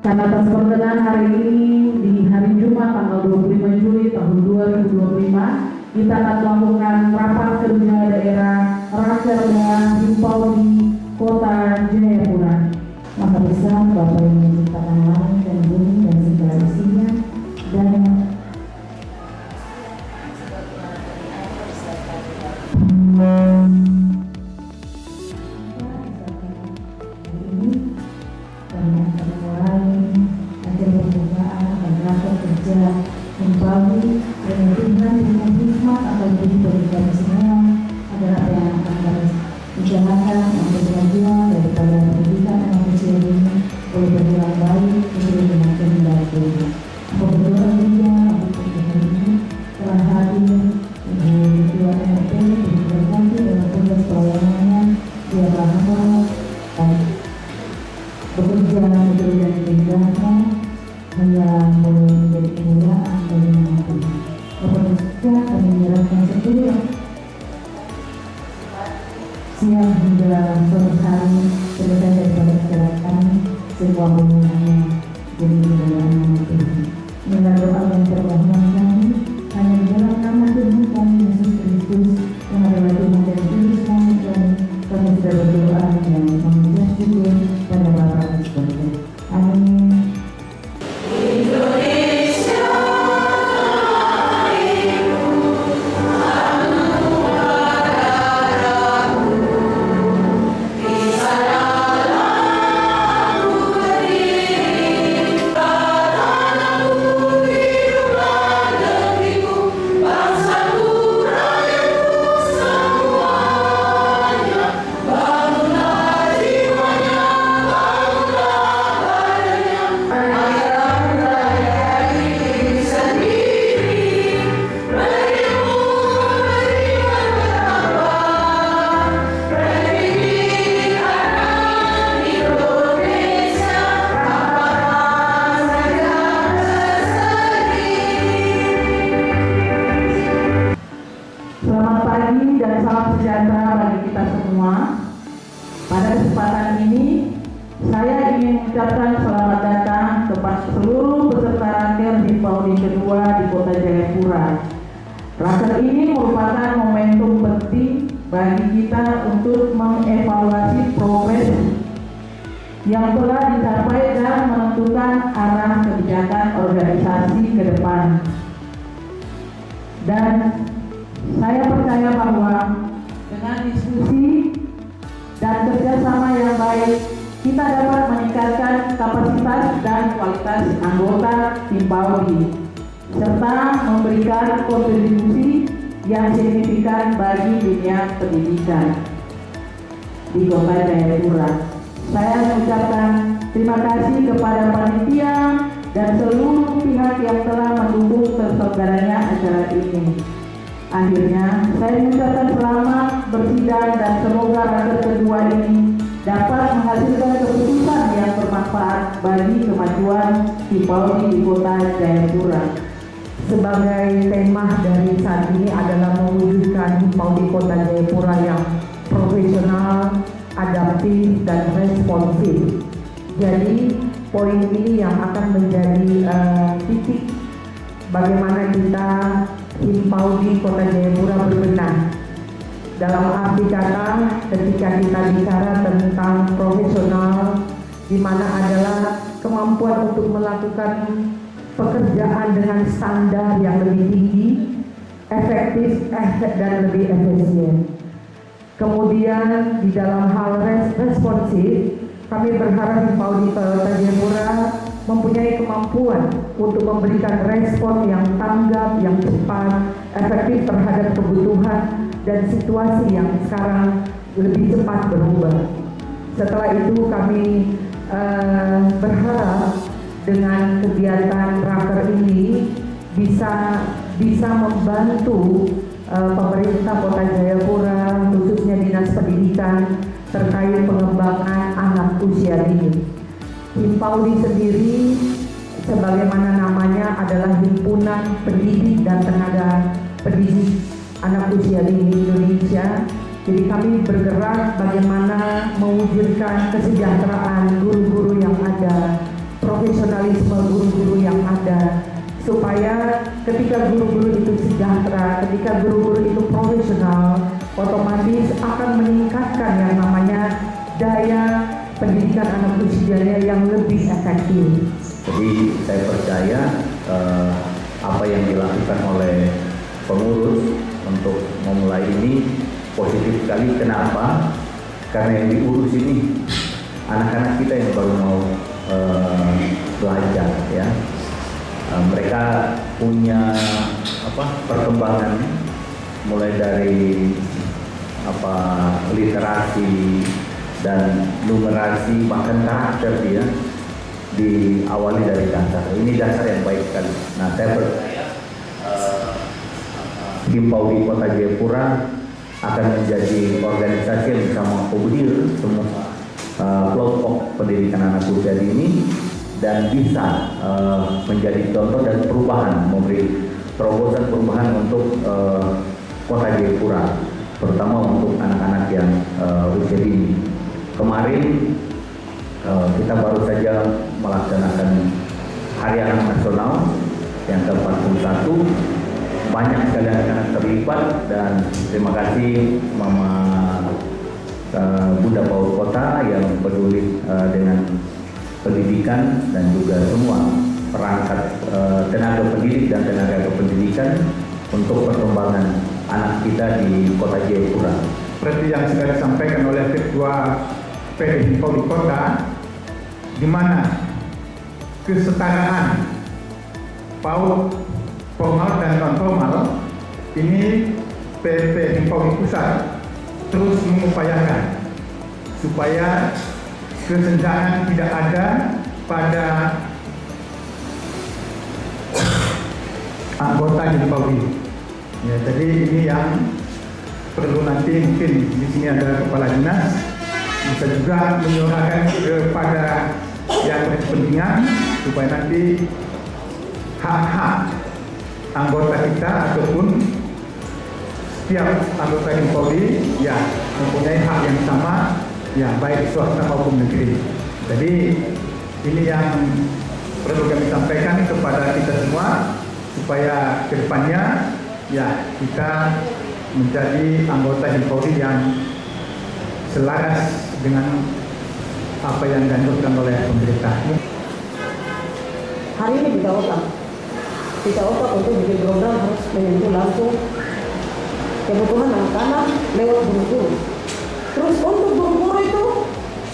Karena atas perkenan hari ini di hari Jumat tanggal 25 Juli tahun 2025 kita akan melakukan rapat kerja daerah Rakerda Himpau di Kota Jayapura. Maha Besar Bapa yang menciptakan langit dan bumi dan segala isinya dan kembali dengan hikmat atau berikan semua adalah apa yang akan kami usahakan untuk kemajuan daripada pendidikan manusia ini boleh berjalan baik sesuai dengan kehendak Tuhan. Aku berdoa juga untuk hari ini telah hadir Ibu Ketua RT berganti dalam tugas pelayanannya dia bahwa bekerja dengan tindakan hanya menjadi kemuliaan bagi nama Tuhan. Kepada kita kami menyerahkan seluruh siang hingga sore hari selesai daripada acara kami semua penggunaannya demi kemuliaan nama Tuhan. Dengan doa yang terbaik kami hanya di dalam nama Tuhan kami Yesus Kristus yang adalah Tuhan dan Juru Selamat kami sudah berdoa dan mengucap syukur pada Bapa di surga. Amin. Selamat pagi dan salam sejahtera bagi kita semua. Pada kesempatan ini, saya ingin mengucapkan selamat datang kepada seluruh peserta Raker Himpau kedua di Kota Jayapura. Raker ini merupakan momentum penting bagi kita untuk mengevaluasi progres yang telah dicapai dan menentukan arah kebijakan organisasi ke depan. Dan saya percaya bahwa dengan diskusi dan kerjasama yang baik, kita dapat meningkatkan kapasitas dan kualitas anggota Himpaudi, serta memberikan kontribusi yang signifikan bagi dunia pendidikan di Kota Jayapura. Saya mengucapkan terima kasih kepada panitia dan seluruh pihak yang telah mendukung terselenggaranya acara ini. Akhirnya, saya mengucapkan selamat bersidang dan semoga raker kedua ini dapat menghasilkan keputusan yang bermanfaat bagi kemajuan Himpaudi di Kota Jayapura. Sebagai tema dari saat ini adalah mewujudkan Himpaudi Kota Jayapura yang profesional, adaptif, dan responsif. Jadi, poin ini yang akan menjadi titik bagaimana kita Himpaudi Kota Jayapura berbenah. Dalam arti kata, ketika kita bicara tentang profesional, di mana adalah kemampuan untuk melakukan pekerjaan dengan standar yang lebih tinggi, efektif, dan lebih efisien. Kemudian di dalam hal responsif, kami berharap Himpaudi Kota Jayapura mempunyai kemampuan untuk memberikan respon yang tanggap, yang cepat, efektif terhadap kebutuhan dan situasi yang sekarang lebih cepat berubah. Setelah itu kami berharap dengan kegiatan raker ini bisa membantu pemerintah Kota Jayapura, khususnya Dinas Pendidikan, terkait pengembangan anak usia dini. Himpaudi sendiri sebagaimana namanya adalah himpunan pendidik dan tenaga pendidik anak usia dini Indonesia. Jadi kami bergerak bagaimana mewujudkan kesejahteraan guru-guru yang ada, profesionalisme guru-guru yang ada, supaya ketika guru-guru itu sejahtera, ketika guru-guru itu profesional, otomatis akan meningkatkan yang namanya daya pendidikan anak usianya yang lebih efektif. Jadi saya percaya apa yang dilakukan oleh pengurus untuk memulai ini positif sekali. Kenapa? Karena yang diurus ini anak-anak kita yang baru mau belajar, ya. Mereka punya perkembangan mulai dari literasi dan numerasi, bahkan karakter dia diawali dari dasar. Ini dasar yang baik sekali. Nah, saya percaya Himpau di Kota Jayapura akan menjadi organisasi yang bisa mengakomodir semua kelompok pendidikan anak usia dini dan bisa menjadi contoh dan perubahan, memberi terobosan perubahan untuk Kota Jayapura, terutama untuk anak-anak yang usia dini. Kemarin kita baru saja melaksanakan Hari Anak Nasional yang ke-41. Banyak sekali anak-anak terlibat dan terima kasih Mama Bunda PAUD Kota yang peduli dengan pendidikan dan juga semua perangkat tenaga pendidik dan tenaga kependidikan untuk perkembangan anak kita di Kota Jayapura. Seperti yang sudah disampaikan oleh Ketua PD Himpau di Kota, di mana kesetaraan PAUD formal dan non formal ini PP Himpau di Pusat terus mengupayakan supaya kesenjangan tidak ada pada anggota Himpau ini. Ya, jadi ini yang perlu nanti mungkin di sini ada kepala dinas bisa juga menyuarakan kepada yang berkepentingan supaya nanti hak-hak anggota kita ataupun setiap anggota Himpau ya mempunyai hak yang sama, ya baik swasta maupun negeri. Jadi ini yang perlu kami sampaikan kepada kita semua supaya kedepannya ya kita menjadi anggota Himpau yang selaras dengan apa yang dianjurkan oleh pemerintah. Hari ini kita otak untuk bikin program harus menyentuh langsung kebutuhan anak-anak lewat guru-guru. Terus untuk guru-guru itu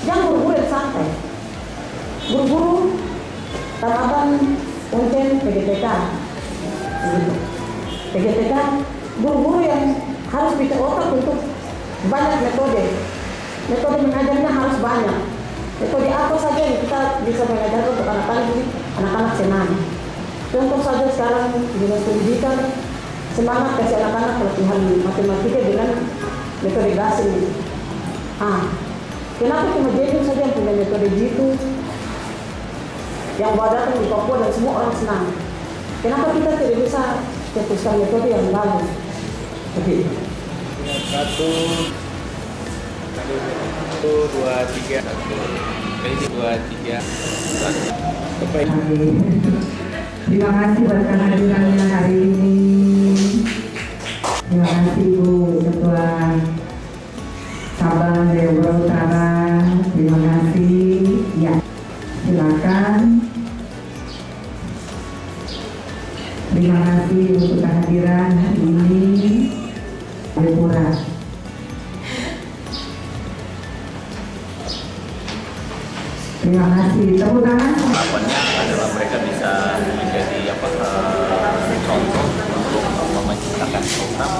jangan guru-guru yang santai. Guru-guru tamatan konten PGTK, gitu. PGTK guru-guru yang harus bikin otak untuk banyak metode mengajarnya harus banyak. Metode apa saja yang kita bisa mengajar untuk anak-anak senang. Contoh saja sekarang dinas pendidikan semangat kasih anak-anak pelatihan matematika dengan metode gasing. Kenapa cuma jadi saja yang punya metode gitu yang datang di Papua dan semua orang senang? Kenapa kita tidak bisa cetuskan metode yang bagus? Oke. 1, 2, 3. Ini 2, 3. Terima kasih buat kehadirannya hari ini. Terima kasih Bu Ketua Sabang Jayapura Utara. Terima kasih. Ya, silakan. Terima kasih untuk kehadiran hari ini Jayapura. Terima kasih. Tepuk tangan. Harapannya adalah mereka bisa menjadi contoh untuk menciptakan program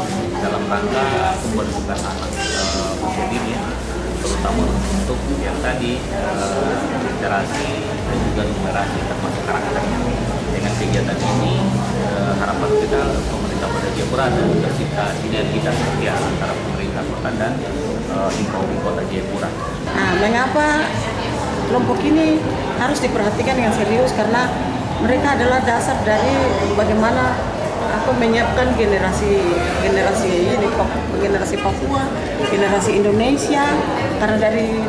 dalam rangka pembentukan anak usia dini, terutama untuk yang tadi literasi dan juga numerasi termasuk karakternya. Dengan kegiatan ini harapan kita pemerintah Kota Jayapura dan tercipta sinergitas kerja antara pemerintah kota dan Himpau di Kota Jayapura. Mengapa kelompok ini harus diperhatikan dengan serius? Karena mereka adalah dasar dari bagaimana menyiapkan generasi Papua, generasi Indonesia. Karena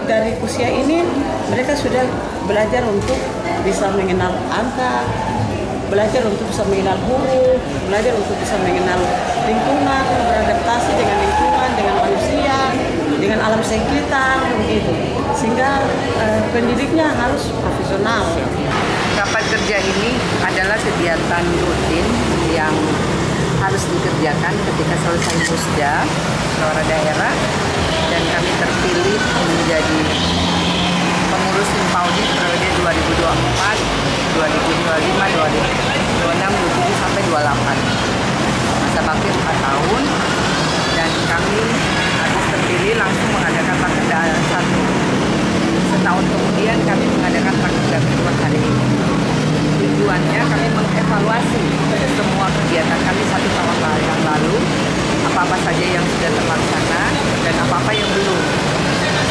dari usia ini mereka sudah belajar untuk bisa mengenal angka, belajar untuk bisa mengenal huruf, belajar untuk bisa mengenal lingkungan, beradaptasi dengan lingkungan, dengan manusia, dengan alam sekitar, begitu. Sehingga pendidiknya harus profesional. Kapan kerja ini adalah kegiatan rutin yang harus dikerjakan ketika selesai musda suara daerah, dan kami terpilih menjadi pengurus Himpaudi periode 2024, 2025, 2026, 27 sampai 28. Masa bakti 4 tahun, dan kami habis terpilih langsung mengadakan rakerda 1. Setahun kemudian kami mengadakan rakerda kedua hari ini. Tujuannya kami mengevaluasi semua kegiatan kami 1 tahun yang lalu, apa-apa saja yang sudah terlaksana dan apa-apa yang belum,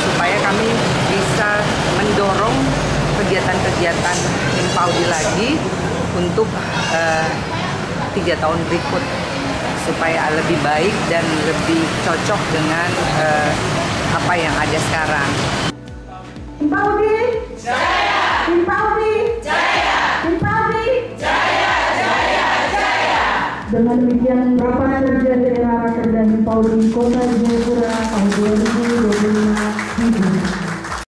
supaya kami bisa mendorong kegiatan-kegiatan Himpaudi lagi untuk 3 tahun berikut, supaya lebih baik dan lebih cocok dengan apa yang ada sekarang. Himpaudi Jaya! Himpaudi Jaya! Himpaudi Jaya! Jaya! Jaya! Dengan demikian rapat kerja daerah rakerda Himpaudi Kota Jayapura tahun 2025